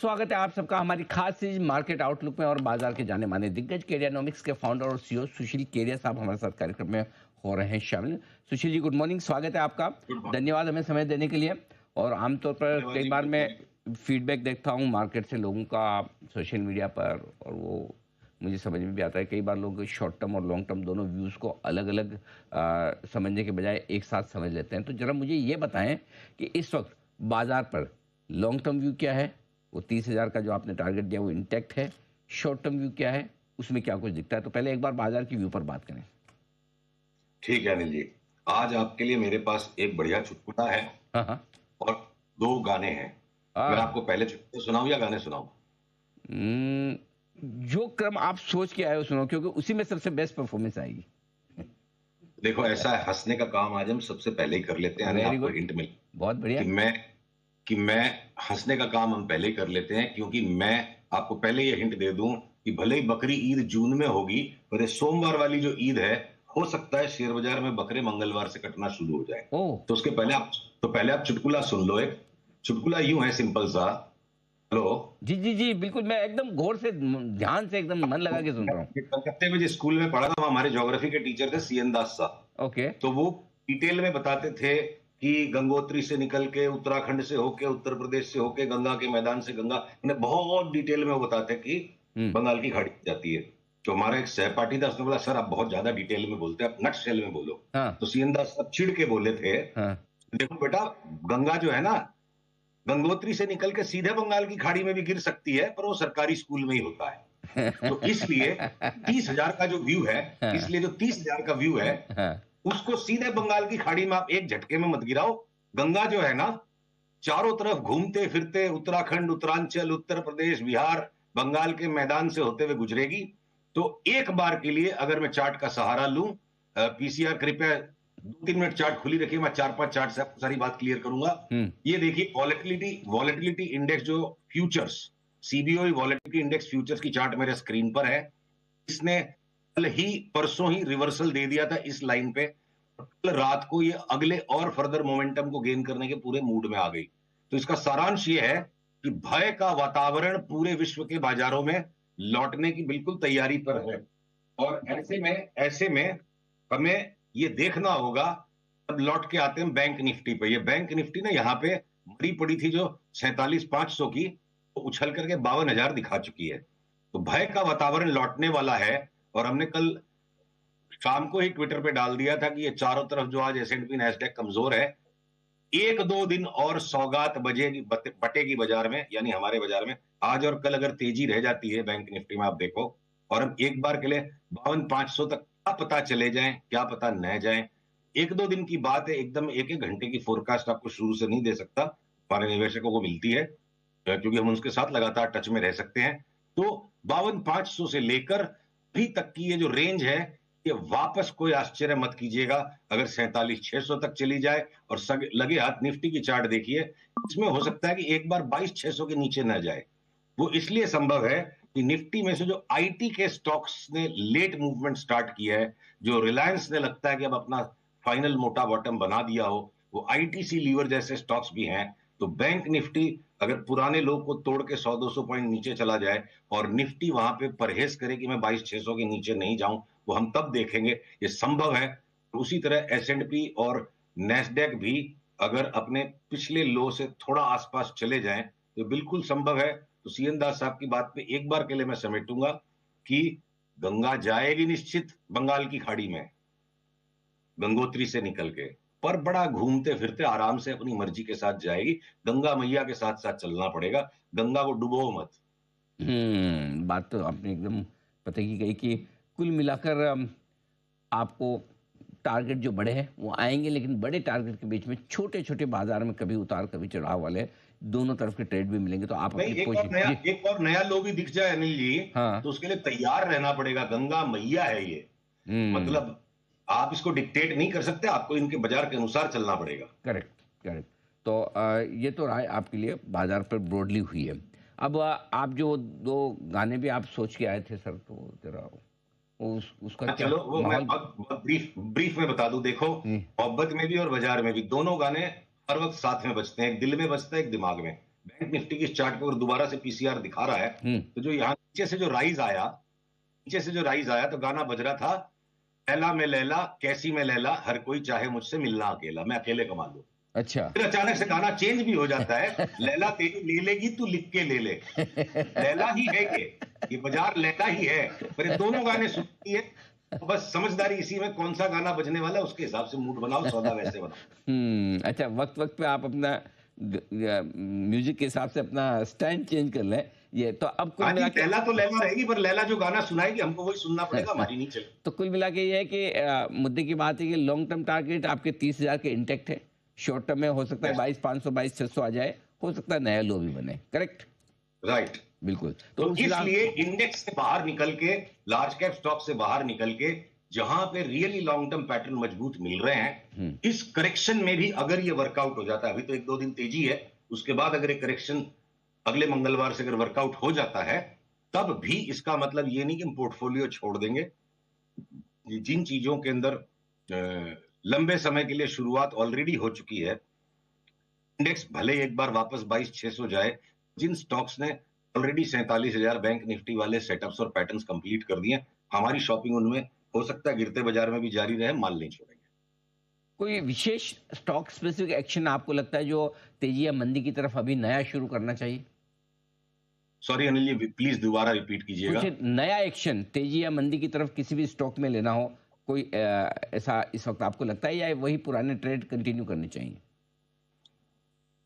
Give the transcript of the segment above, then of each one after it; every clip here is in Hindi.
स्वागत है आप सबका हमारी खास सीरीज मार्केट आउटलुक में। और बाजार के जाने माने दिग्गज केरियानॉमिक्स के फाउंडर और सीईओ सुशील केरिया साहब हमारे साथ कार्यक्रम में हो रहे हैं शामिल। सुशील जी, गुड मॉर्निंग, स्वागत है आपका। धन्यवाद हमें समय देने के लिए। और आमतौर पर कई बार मैं फीडबैक देखता हूँ मार्केट से लोगों का सोशल मीडिया पर, और वो मुझे समझ में भी आता है। कई बार लोग शॉर्ट टर्म और लॉन्ग टर्म दोनों व्यूज़ को अलग अलग समझने के बजाय एक साथ समझ लेते हैं। तो जरा मुझे ये बताएं कि इस वक्त बाजार पर लॉन्ग टर्म व्यू क्या है, वो 30,000 का जो आपने टारगेट दिया वो इंटैक्ट है, शॉर्ट टर्म व्यू क्या है, उसमें क्या कुछ दिखता है। तो पहले एक बार बाजार की व्यू पर बात करें। ठीक है अनिल जी, आज आपके लिए मेरे पास एक बढ़िया चुटकुला है हाँ हाँ। और दो गाने हैं। मैं आपको पहले चुटकुला सुनाऊं या गाने सुनाऊं? हम्म, जो क्रम आप सोच के आए हो सुनो, क्योंकि उसी में सबसे बेस्ट परफॉर्मेंस आएगी। देखो, ऐसा है, हंसने का काम आज हम सबसे पहले ही कर लेते हैं, यानी वेरी आपको गुड, हिंट मिल बहुत बढ़िया। कि मैं हंसने का काम हम पहले ही कर लेते हैं, क्योंकि मैं आपको पहले ये हिंट दे दूं कि भले ही बकरी ईद जून में होगी, पर ये सोमवार वाली जो ईद है, हो सकता है शेयर बाजार में बकरे मंगलवार से कटना शुरू हो जाए। ओह तो उसके पहले आप चुटकुला सुन लो। एक चुटकुला यूं है, सिंपल सा। हेलो। जी जी जी, बिल्कुल, मैं एकदम गौर से ध्यान से एकदम मन लगा के सुन रहा हूँ। कलकत्ते में जिस स्कूल में पढ़ा था, वहाँ हमारे ज्योग्राफी के टीचर थे सीएन दास साहब। ओके। तो वो डिटेल में बताते थे कि गंगोत्री से निकल के, उत्तराखंड से होके, उत्तर प्रदेश से होके, गंगा के मैदान से गंगा, उन्हें बहुत डिटेल में वो बताते कि बंगाल की खाड़ी जाती है। तो हमारा एक सहपाठी था, उसने बोला सर आप बहुत ज्यादा डिटेल में बोलते हैं, आप नट शेल में बोलो। हाँ तो सीएन दास साहब चिढ़ के बोले थे, हाँ। देखो बेटा, गंगा जो है ना, गंगोत्री से निकल के सीधे बंगाल की खाड़ी में भी गिर सकती है, पर वो सरकारी स्कूल में ही होता है। तो इसलिए 30,000 का जो व्यू है, इसलिए जो 30,000 का व्यू है, उसको सीधे बंगाल की खाड़ी में आप एक झटके में मत गिराओ। गंगा जो है ना, चारों तरफ घूमते फिरते उत्तराखंड, उत्तरांचल, उत्तर प्रदेश, बिहार, बंगाल के मैदान से होते हुए गुजरेगी। तो एक बार के लिए अगर मैं चार्ट का सहारा लूं, पीसीआर कृपया 2-3 मिनट चार्ट खुली रखिए, मैं 4-5 चार्ट से आपको सारी बात क्लियर करूंगा। ये देखिए, वॉलेटिलिटी इंडेक्स जो फ्यूचर्स, सीबीओई वॉलेटिलिटी इंडेक्स फ्यूचर्स की चार्ट मेरे स्क्रीन पर है। इसने कल ही, परसों ही रिवर्सल दे दिया था इस लाइन पे। कल रात को ये अगले और फर्दर मोमेंटम को गेन करने के पूरे मूड में आ गई। तो इसका सारांश ये है कि भय का वातावरण पूरे विश्व के बाजारों में लौटने की बिल्कुल तैयारी पर है। और ऐसे में हमें ये देखना होगा। अब लौट के आते हैं बैंक निफ्टी पे। ये बैंक निफ्टी ना यहाँ पे मरी पड़ी थी जो 47,500 की, तो उछल करके 52,000 दिखा चुकी है। तो भय का वातावरण लौटने वाला है। और हमने कल शाम को ही ट्विटर पे डाल दिया था कि ये चारों तरफ जो आज एसएंडपी नैस्डैक कमजोर है, 1-2 दिन और सौगात बटेगी बाजार में, यानी हमारे बाजार में। आज और कल अगर तेजी रह जाती है बैंक निफ्टी में, आप देखो, और हम एक बार के लिए 52,500 तक क्या पता चले जाएं, क्या पता न जाएं। 1-2 दिन की बात है, एकदम एक एक घंटे की फोरकास्ट आपको शुरू से नहीं दे सकता। हमारे निवेशकों को मिलती है, क्योंकि हम उनके साथ लगातार टच में रह सकते हैं। तो 52,500 से लेकर अभी तक की ये जो रेंज है, ये वापस कोई आश्चर्य मत कीजिएगा अगर 47,600 तक चली जाए। और लगे हाथ निफ्टी की चार्ट देखिए, इसमें हो सकता है कि एक बार 22,600 के नीचे न जाए। वो इसलिए संभव है कि निफ्टी में से जो आईटी के स्टॉक्स ने लेट मूवमेंट स्टार्ट किया है, जो रिलायंस ने लगता है कि अब अपना फाइनल मोटा बॉटम बना दिया हो, वो आईटीसी लीवर जैसे स्टॉक्स भी हैं। तो बैंक निफ्टी अगर पुराने लोग को तोड़ के 100-200 पॉइंट नीचे चला जाए और निफ्टी वहां पे परहेज करे कि मैं 22,600 के नीचे नहीं जाऊं, वो हम तब देखेंगे। ये संभव है। उसी तरह एसएंडपी और नैस्डैक भी अगर अपने पिछले लो से थोड़ा आसपास चले जाएं, तो बिल्कुल संभव है। तो सीएन दास साहब की बात पे एक बार के लिए मैं समेटूंगा कि गंगा जाएगी निश्चित बंगाल की खाड़ी में, गंगोत्री से निकल के, पर बड़ा घूमते फिरते आराम से अपनी मर्जी के साथ जाएगी। गंगा मैया के साथ साथ चलना पड़ेगा, गंगा को डुबो मत। बात तो आपने एकदम पते की कही कि कुल मिलाकर आपको टारगेट जो बड़े हैं वो आएंगे, लेकिन बड़े टारगेट के बीच में छोटे छोटे बाजार में कभी उतार कभी चढ़ाव वाले दोनों तरफ के ट्रेड भी मिलेंगे। तो आप नहीं, अपनी एक और नया लो भी दिख जाए अनिल जी, हाँ। तो उसके लिए तैयार रहना पड़ेगा। गंगा मैया है ये, मतलब आप इसको डिक्टेट नहीं कर सकते, आपको इनके बाजार के अनुसार चलना पड़ेगा। Correct correct. तो ये तो राय आपके लिए बाजार पर ब्रॉडली हुई है। अब आप जो दो गाने भी आप सोच के आए थे सर, तो जरा उसका क्या चलो वो मैं माहौल। बहुत ब्रीफ में बता दूं। देखो, मोहब्बत में भी और बाजार में भी दोनों गाने हर वक्त साथ में बजते हैं, एक दिल में बजता है, एक दिमाग में। बैंक निफ्टी की इस चार्ट को अगर दोबारा से पीसीआर दिखा रहा है, तो जो यहाँ नीचे से जो राइज आया तो गाना बज रहा था, लैला में लैला कैसी में लैला, हर कोई चाहे मुझसे मिलना अकेला, मैं अकेले कमा लूं। अच्छा। फिर अचानक से गाना चेंज भी हो जाता है, लैला तेरी ले लेगी तू लिख के ले ले। लैला ही है ये बाजार लैला ही है, पर ये दोनों गाने सुनती है। तो बस समझदारी इसी में, कौन सा गाना बजने वाला है उसके हिसाब से मूड बनाओ, सौदा वैसे बनाओ। अच्छा, वक्त वक्त पे आप अपना म्यूजिक के हिसाब से अपना स्टैंड चेंज कर लें। ये तो अब कुल हाँ जी, मिला के लैला तो लैला रहेगी, पर लैला जो गाना सुनाएगी हमको वही सुनना पड़ेगा, हमारी नहीं चलेगी। तो कुल मिला के ये है कि मुद्दे की बात है कि लॉन्ग टर्म टारगेट आपके 30,000 के इंटेक्ट है। शॉर्ट टर्म में हो सकता है 22,500 22,600 आ जाए, हो सकता है नया लो भी बने। करेक्ट? राइट। बिल्कुल। तो इसलिए इंडेक्स से बाहर निकल के, लार्ज कैप स्टॉक से बाहर निकल के, जहां पे रियली लॉन्ग टर्म पैटर्न मजबूत मिल रहे हैं, इस करेक्शन में भी अगर ये वर्कआउट हो जाता है, अभी तो 1-2 दिन तेजी है, उसके बाद अगर ये करेक्शन अगले मंगलवार से अगर वर्कआउट हो जाता है, तब भी इसका मतलब ये नहीं कि हम पोर्टफोलियो छोड़ देंगे। जिन चीजों के अंदर लंबे समय के लिए शुरुआत ऑलरेडी हो चुकी है, इंडेक्स भले एक बार वापस 22,600 जाए, जिन स्टॉक्स ने ऑलरेडी 47,000 बैंक निफ्टी वाले सेटअप्स और पैटर्न्स कंप्लीट कर दिए, हमारी शॉपिंग उनमें हो सकता है गिरते बाजार में भी जारी रहे, माल नहीं छोड़ेंगे। कोई विशेष स्टॉक स्पेसिफिक एक्शन आपको लगता है जो तेजी या मंदी की तरफ अभी नया शुरू करना चाहिए? सॉरी अनिल जी, प्लीज दोबारा रिपीट कीजिएगा। कुछ नया एक्शन तेजी या मंदी की तरफ किसी भी स्टॉक में लेना हो, कोई ऐसा इस वक्त आपको लगता है, या वही पुराने ट्रेड कंटिन्यू करने चाहिए?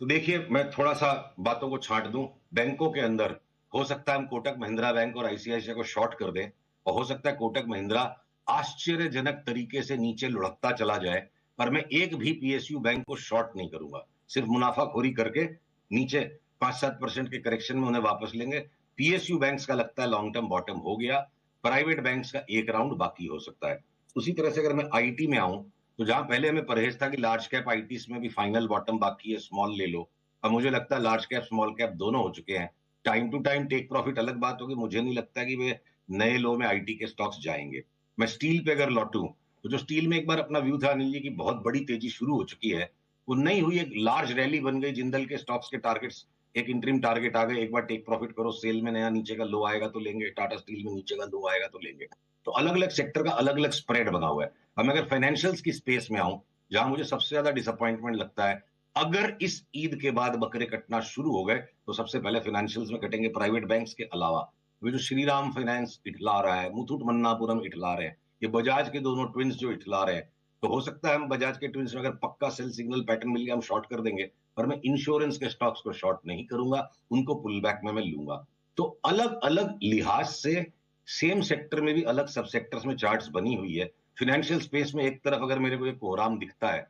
तो देखिए, मैं थोड़ा सा बातों को छांट दूं। बैंकों के अंदर हो सकता है हम कोटक महिंद्रा बैंक और आईसीआईसीआई को शॉर्ट कर दें, और हो सकता है कोटक महिंद्रा आश्चर्यजनक तरीके से नीचे लुढ़कता चला जाए, पर मैं एक भी पीएसयू बैंक को शॉर्ट नहीं करूंगा। सिर्फ मुनाफाखोरी करके नीचे 5-7% के करेक्शन में उन्हें वापस लेंगे। पीएसयू बैंक्स का लगता है लॉन्ग टर्म बॉटम हो गया, प्राइवेट बैंक्स का एक राउंड बाकी हो सकता है। उसी तरह से अगर मैं आईटी में आऊं, तो जहां पहले हमें परहेज था कि लार्ज कैप आईटीज में भी फाइनल बॉटम बाकी है, स्मॉल ले लो, अब मुझे लगता है लार्ज कैप स्मॉल कैप दोनों हो चुके हैं। Time to time take profit अलग बात होगी, मुझे नहीं लगता कि वे नए लो में आईटी के स्टॉक्स जाएंगे। मैं स्टील पे अगर लौटूं, तो जो स्टील में एक बार अपना व्यू था अनिल जी की बहुत बड़ी तेजी शुरू हो चुकी है, वो नहीं हुई, एक लार्ज रैली बन गई। जिंदल के स्टॉक्स के टारगेट्स, एक इंटरिम टारगेट आ गए, एक बार टेक प्रॉफिट करो, सेल में नया नीचे का लो आएगा तो लेंगे, टाटा स्टील में नीचे का लो आएगा तो लेंगे। तो अलग अलग सेक्टर का अलग अलग स्प्रेड बना हुआ है। अब मैं अगर फाइनेंशियल्स की स्पेस में आऊं, जहां मुझे सबसे ज्यादा डिसअपॉइंटमेंट लगता है, अगर इस ईद के बाद बकरे कटना शुरू हो गए, तो सबसे पहले फाइनेंशियल्स में कटेंगे प्राइवेट बैंक्स के अलावा। वे जो श्रीराम फाइनेंस इठला रहा है, मुथूट मन्नापुरम इठला रहे हैं, ये बजाज के दोनों ट्विंस जो इठला रहे हैं, तो हो सकता है हम बजाज के ट्विंस में अगर पक्का सेल सिग्नल पैटर्न मिल गया, हम शॉर्ट कर देंगे, पर मैं इंश्योरेंस के स्टॉक्स को शॉर्ट नहीं करूंगा, उनको पुल बैक में मैं लूंगा। तो अलग अलग लिहाज से सेम सेक्टर में भी अलग सब सेक्टर्स में चार्ट्स बनी हुई है। फाइनेंशियल स्पेस में एक तरफ अगर मेरे को एक कोहराम दिखता है,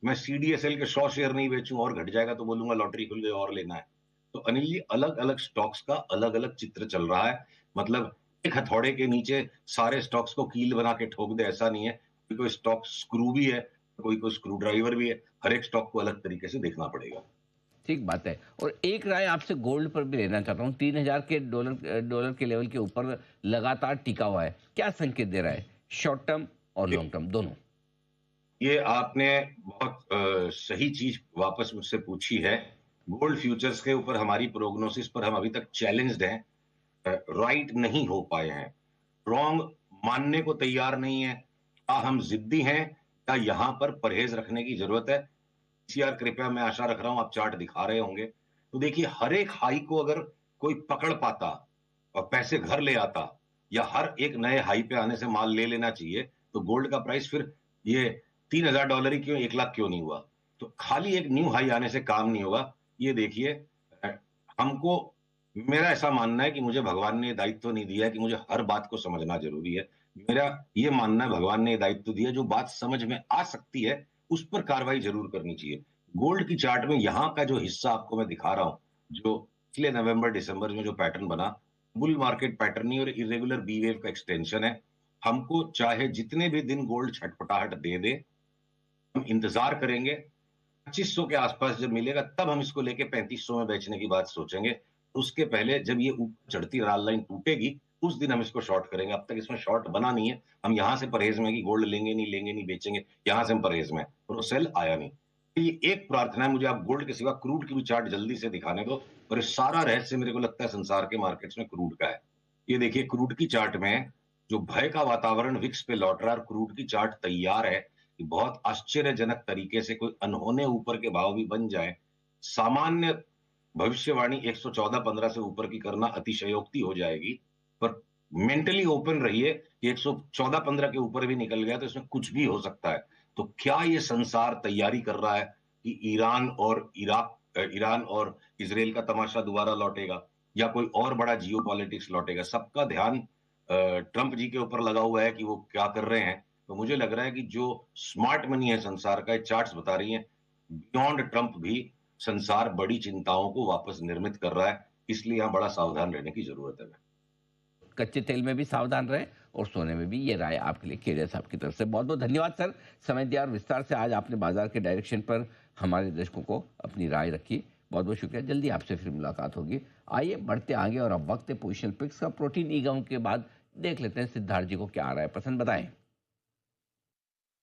मैं सीडीएसएल के 100 शेयर नहीं बेचूं, और घट जाएगा तो बोलूंगा लॉटरी खुल गई और लेना है। तो अनिल जी, अलग अलग स्टॉक्स का अलग अलग चित्र चल रहा है। मतलब एक हथौड़े के नीचे सारे स्टॉक्स को कील बना के ठोक दे, ऐसा नहीं है। कोई स्टॉक स्क्रू भी है, कोई स्क्रू ड्राइवर भी है। हर एक स्टॉक को अलग तरीके से देखना पड़ेगा। ठीक बात है। और एक राय आपसे गोल्ड पर भी लेना चाहता हूँ। 3,000 के डॉलर के लेवल के ऊपर लगातार टिका हुआ है, क्या संकेत दे रहा है शॉर्ट टर्म और लॉन्ग टर्म दोनों? ये आपने बहुत सही चीज वापस मुझसे पूछी है। गोल्ड फ्यूचर्स के ऊपर हमारी प्रोग्नोसिस पर हम अभी तक चैलेंज्ड हैं, राइट नहीं हो पाए हैं, रॉन्ग मानने को तैयार नहीं है। क्या हम जिद्दी हैं, क्या यहां पर परहेज रखने की जरूरत है? सीआर कृपया, मैं आशा रख रहा हूं आप चार्ट दिखा रहे होंगे, तो देखिए हर एक हाई को अगर कोई पकड़ पाता और पैसे घर ले आता, या हर एक नए हाई पे आने से माल ले लेना चाहिए, तो गोल्ड का प्राइस फिर ये $3,000 ही क्यों, 1 लाख क्यों नहीं हुआ? तो खाली एक न्यू हाई आने से काम नहीं होगा। ये देखिए, हमको, मेरा ऐसा मानना है कि मुझे भगवान ने दायित्व नहीं दिया है कि मुझे हर बात को समझना जरूरी है। मेरा ये मानना है भगवान ने दायित्व दिया, जो बात समझ में आ सकती है उस पर कार्रवाई जरूर करनी चाहिए। गोल्ड की चार्ट में यहां का जो हिस्सा आपको मैं दिखा रहा हूं, जो पिछले नवंबर दिसंबर में जो पैटर्न बना, बुल मार्केट पैटर्न नहीं और इरेगुलर बी वेव का एक्सटेंशन है। हमको चाहे जितने भी दिन गोल्ड छटपटाहट दे दे, हम इंतजार करेंगे। 2500 के आसपास जब मिलेगा, तब हम इसको लेके 3500 में बेचने की बात सोचेंगे। उसके पहले जब ये ऊपर चढ़ती लाल लाइन टूटेगी, उस दिन हम इसको शॉर्ट करेंगे। अब तक इसमें शॉर्ट बना नहीं है। हम यहां से परहेज में कि गोल्ड लेंगे नहीं बेचेंगे, यहां से हम परहेज में, और वो सेल आया नहीं। ये एक प्रार्थना है मुझे, आप गोल्ड के सिवा क्रूड की भी चार्ट जल्दी से दिखाने दो। और ये सारा रहस्य मेरे को लगता है संसार के मार्केट्स में क्रूड का है। ये देखिए क्रूड की चार्ट में जो भय का वातावरण विक्स पे लौट रहा है और क्रूड की चार्ट तैयार है कि बहुत आश्चर्यजनक तरीके से कोई अनहोने ऊपर के भाव भी बन जाए। सामान्य भविष्यवाणी 114-15 से ऊपर की करना अतिशयोक्ति हो जाएगी, पर मेंटली ओपन रहिए कि 114-15 के ऊपर भी निकल गया तो इसमें कुछ भी हो सकता है। तो क्या ये संसार तैयारी कर रहा है कि ईरान और इजराइल का तमाशा दोबारा लौटेगा या कोई और बड़ा जियोपॉलिटिक्स लौटेगा? सबका ध्यान ट्रंप जी के ऊपर लगा हुआ है कि वो क्या कर रहे हैं। तो मुझे लग रहा है कि जो स्मार्ट मनी है संसार का, चार्ट्स बता रही हैं बियॉन्ड ट्रंप भी संसार बड़ी चिंताओं को वापस निर्मित कर रहा है। इसलिए यहां बड़ा सावधान रहने की जरूरत है। कच्चे तेल में भी सावधान रहें और सोने में भी। ये राय आपके लिए केडिया साहब की तरफ से बहुत बहुत धन्यवाद सर। समय दिया और विस्तार से आज आपने बाजार के डायरेक्शन पर हमारे दर्शकों को अपनी राय रखी। बहुत बहुत शुक्रिया। जल्दी आपसे फिर मुलाकात होगी। आइए बढ़ते आगे और अब वक्त है पोजिशन पिक्स का। प्रोटीन ईगम के बाद देख लेते हैं सिद्धार्थ जी को क्या आ रहा है पसंद, बताएं।